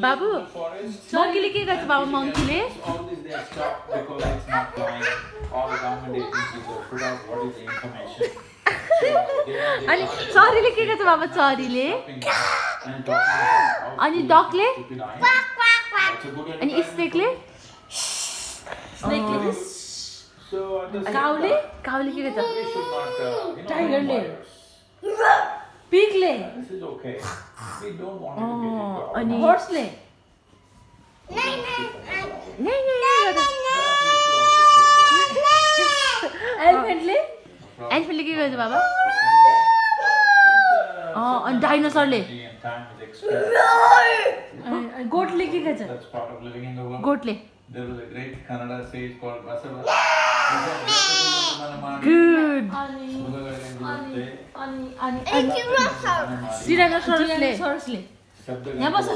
बाबु मङ्कीले के गर्छ बाबु मङ्कीले All this they have stopped because it's not flying. All government agencies have put out what is the information. अनि चरीले के गर्छ बाबु चरीले अनि डकले अनि स्नेकले काउले काउले के गर्छ टाइगरले पिगले अनि हर्सले एलिफेन्टले एलिफेन्टले के गर्छ बाबा अनि डाइनोसरले गोठले के गर्छ गोठले There was a great Kannada sage called Basava. Good. Tyrannosaurusले यहाँ बस